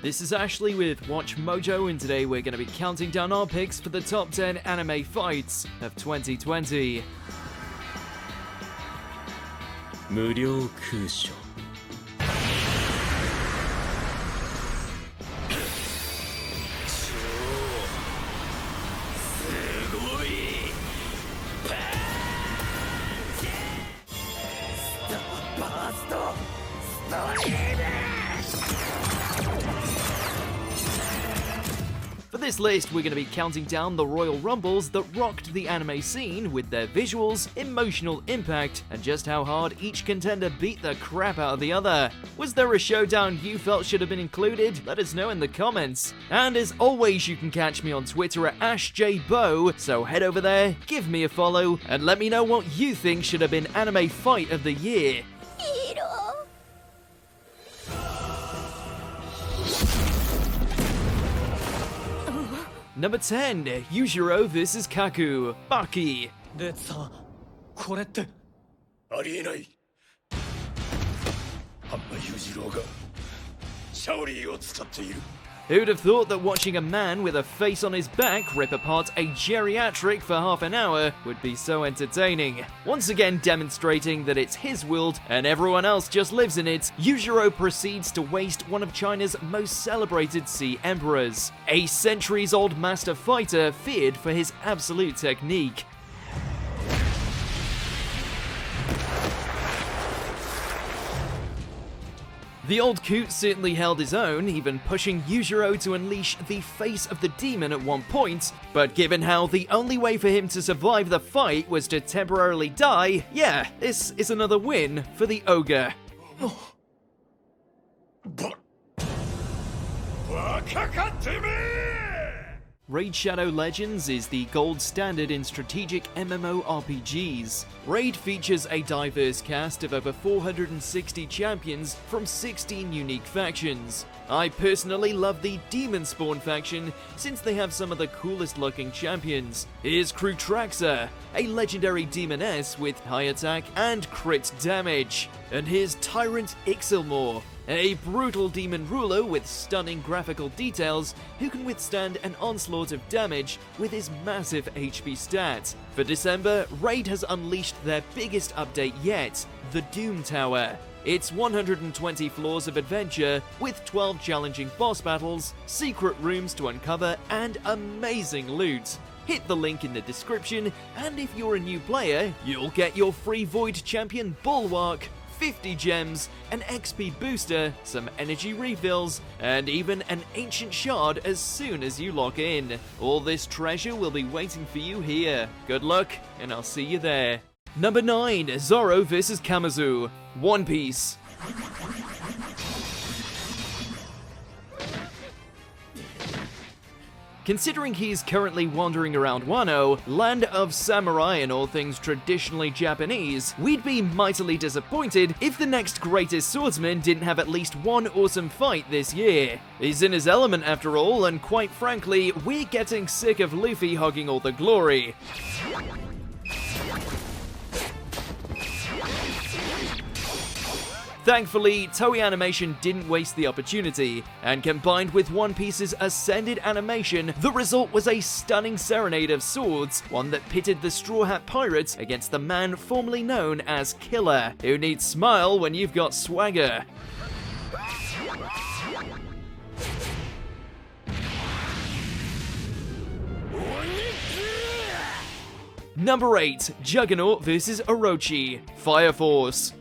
This is Ashley with WatchMojo, and today we're going to be counting down our picks for the top 10 anime fights of 2020. 無料空所 For this list, we're going to be counting down the Royal Rumbles that rocked the anime scene with their visuals, emotional impact, and just how hard each contender beat the crap out of the other. Was there a showdown you felt should have been included? Let us know in the comments. And as always, you can catch me on Twitter at AshJBo, so head over there, give me a follow, and let me know what you think should have been Anime Fight of the Year. Number 10, Yujiro vs Kaku, Baki. でさ、これって ありえない。ハンマ裕次郎がシャオリーを使っている。 Who'd have thought that watching a man with a face on his back rip apart a geriatric for half an hour would be so entertaining? Once again demonstrating that it's his world and everyone else just lives in it, Yujiro proceeds to waste one of China's most celebrated sea emperors, a centuries-old master fighter feared for his absolute technique. The old coot certainly held his own, even pushing Yujiro to unleash the face of the demon at one point, but given how the only way for him to survive the fight was to temporarily die, yeah, this is another win for the ogre. Raid Shadow Legends is the gold standard in strategic MMORPGs. Raid features a diverse cast of over 460 champions from 16 unique factions. I personally love the Demon Spawn faction since they have some of the coolest looking champions. Here's Crew Traxa, a legendary demoness with high attack and crit damage. And here's Tyrant Ixilmore, a brutal demon ruler with stunning graphical details who can withstand an onslaught of damage with his massive HP stat. For December, Raid has unleashed their biggest update yet, the Doom Tower. It's 120 floors of adventure with 12 challenging boss battles, secret rooms to uncover, and amazing loot. Hit the link in the description, and if you're a new player, you'll get your free Void Champion Bulwark, 50 gems, an XP booster, some energy refills, and even an ancient shard as soon as you log in. All this treasure will be waiting for you here. Good luck, and I'll see you there. Number 9, Zoro vs Kamazu, One Piece. Considering he's currently wandering around Wano, land of samurai and all things traditionally Japanese, we'd be mightily disappointed if the next greatest swordsman didn't have at least one awesome fight this year. He's in his element after all, and quite frankly, we're getting sick of Luffy hogging all the glory. Thankfully, Toei Animation didn't waste the opportunity, and combined with One Piece's ascended animation, the result was a stunning serenade of swords, one that pitted the Straw Hat Pirates against the man formerly known as Killer. Who needs smile when you've got swagger? Number 8, Juggernaut vs Orochi, Fire Force.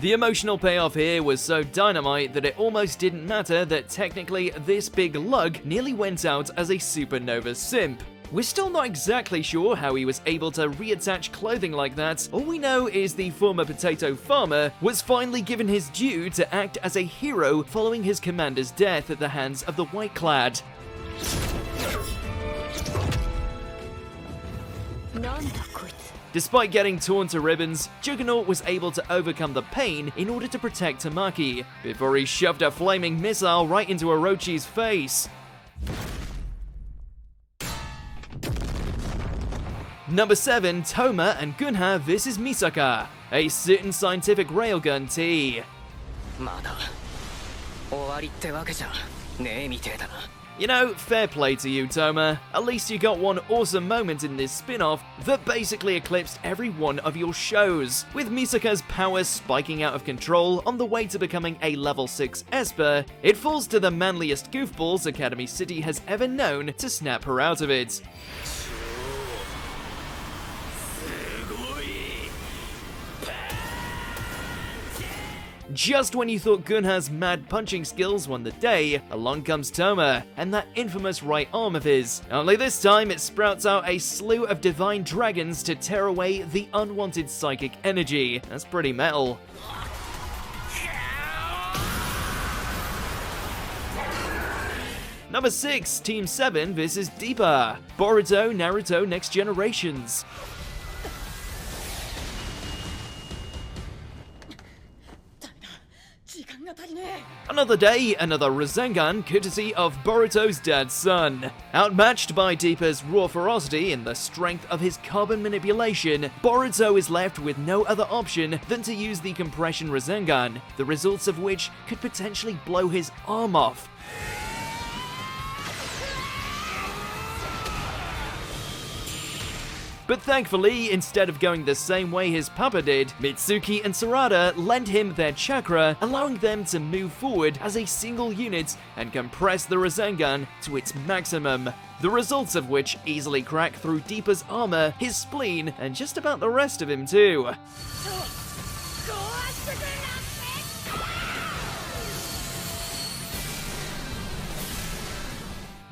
The emotional payoff here was so dynamite that it almost didn't matter that technically this big lug nearly went out as a supernova simp. We're still not exactly sure how he was able to reattach clothing like that. All we know is the former potato farmer was finally given his due to act as a hero following his commander's death at the hands of the White Clad. Despite getting torn to ribbons, Juggernaut was able to overcome the pain in order to protect Tamaki, before he shoved a flaming missile right into Orochi's face. Number 7, Toma and Kunha vs Misaka, a certain scientific railgun tee. まだ終わりってわけじゃねえみてえだな。 You know, fair play to you, Toma. At least you got one awesome moment in this spin-off that basically eclipsed every one of your shows, with Misaka's powers spiking out of control on the way to becoming a level 6 Esper. It falls to the manliest goofballs Academy City has ever known to snap her out of it. Just when you thought Kunha's mad punching skills won the day, along comes Toma, and that infamous right arm of his. Only this time it sprouts out a slew of divine dragons to tear away the unwanted psychic energy. That's pretty metal. Number 6, Team 7 vs Deepa. Boruto, Naruto, Next Generations. Another day, another Rasengan courtesy of Boruto's dad's son. Outmatched by Deepa's raw ferocity and the strength of his carbon manipulation, Boruto is left with no other option than to use the compression Rasengan, the results of which could potentially blow his arm off. But thankfully, instead of going the same way his papa did, Mitsuki and Sarada lend him their chakra, allowing them to move forward as a single unit and compress the Rasengan to its maximum. The results of which easily crack through Deepa's armor, his spleen, and just about the rest of him too.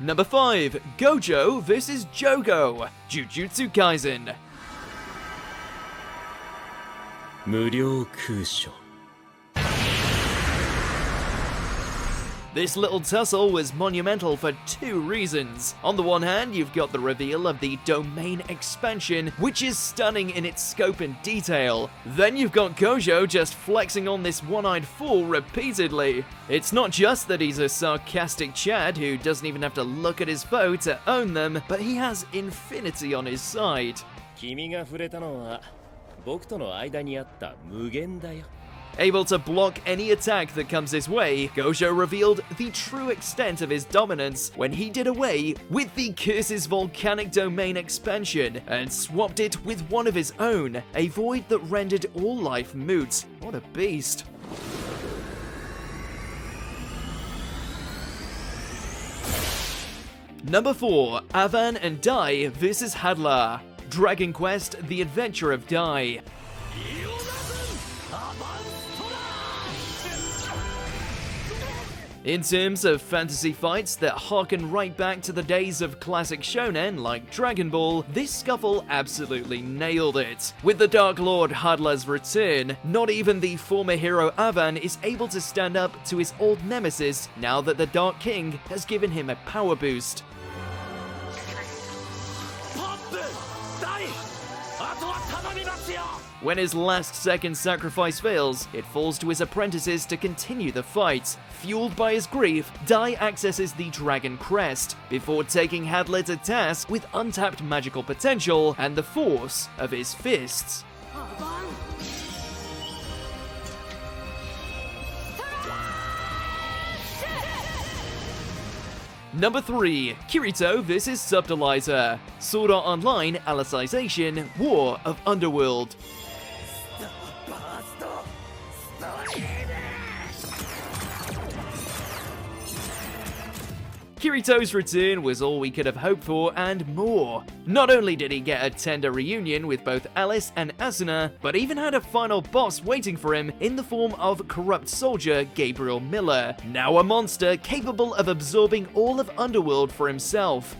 Number 5, Gojo vs Jogo, Jujutsu Kaisen. 無料空所 This little tussle was monumental for two reasons. On the one hand, you've got the reveal of the domain expansion, which is stunning in its scope and detail. Then you've got Gojo just flexing on this one-eyed fool repeatedly. It's not just that he's a sarcastic Chad who doesn't even have to look at his foe to own them, but he has infinity on his side. 君が触れたのは僕との間にあった無限だよ Able to block any attack that comes his way, Gojo revealed the true extent of his dominance when he did away with the Curse's volcanic domain expansion and swapped it with one of his own, a void that rendered all life moot. What a beast. Number 4, Avan and Die vs Hadlar. Dragon Quest: The Adventure of Die. In terms of fantasy fights that harken right back to the days of classic shonen like Dragon Ball, this scuffle absolutely nailed it. With the Dark Lord Hadlar's return, not even the former hero Avan is able to stand up to his old nemesis now that the Dark King has given him a power boost. When his last-second sacrifice fails, it falls to his apprentices to continue the fight. Fueled by his grief, Dai accesses the Dragon Crest, before taking Hadlar to task with untapped magical potential and the force of his fists. Number 3, Kirito vs Subtilizer. Sword Art Online Alicization War of Underworld. Kirito's return was all we could have hoped for and more. Not only did he get a tender reunion with both Alice and Asuna, but even had a final boss waiting for him in the form of corrupt soldier Gabriel Miller, now a monster capable of absorbing all of Underworld for himself.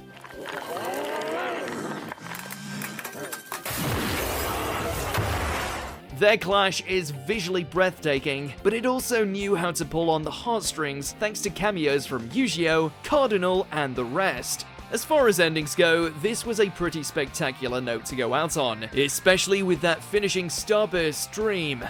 Their clash is visually breathtaking, but it also knew how to pull on the heartstrings thanks to cameos from Yu-Gi-Oh!, Cardinal, and the rest. As far as endings go, this was a pretty spectacular note to go out on, especially with that finishing Starburst stream.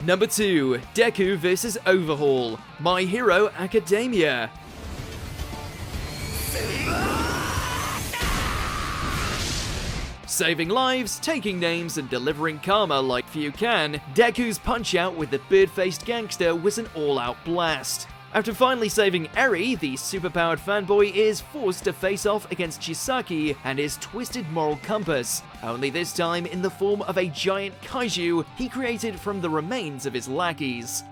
Number 2, Deku vs Overhaul, My Hero Academia. Saving lives, taking names, and delivering karma like few can, Deku's punch-out with the bird-faced gangster was an all-out blast. After finally saving Eri, the superpowered fanboy is forced to face off against Chisaki and his twisted moral compass, only this time in the form of a giant kaiju he created from the remains of his lackeys.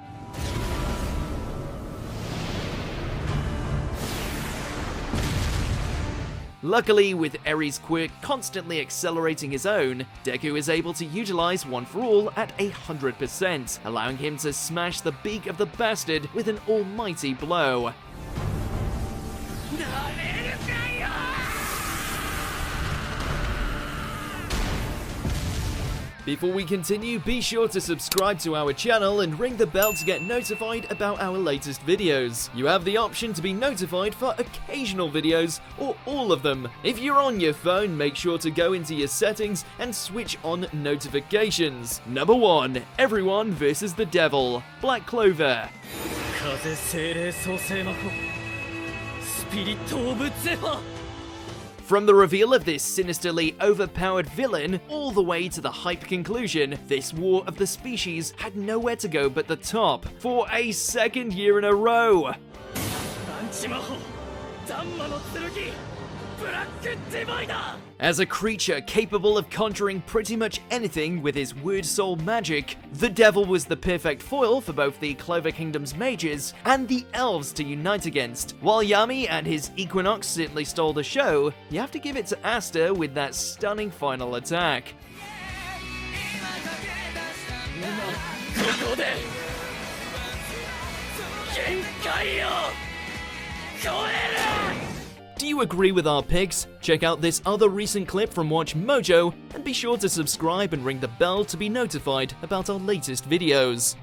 Luckily, with Eri's quirk constantly accelerating his own, Deku is able to utilize One for All at 100%, allowing him to smash the beak of the bastard with an almighty blow. Before we continue, be sure to subscribe to our channel and ring the bell to get notified about our latest videos. You have the option to be notified for occasional videos or all of them. If you're on your phone, make sure to go into your settings and switch on notifications. Number 1. Everyone versus the Devil. Black Clover. From the reveal of this sinisterly overpowered villain, all the way to the hype conclusion, this war of the species had nowhere to go but the top, for a second year in a row. As a creature capable of conjuring pretty much anything with his word soul magic, the Devil was the perfect foil for both the Clover Kingdom's mages and the elves to unite against. While Yami and his Equinox certainly stole the show, you have to give it to Asta with that stunning final attack. Do you agree with our picks? Check out this other recent clip from WatchMojo and be sure to subscribe and ring the bell to be notified about our latest videos.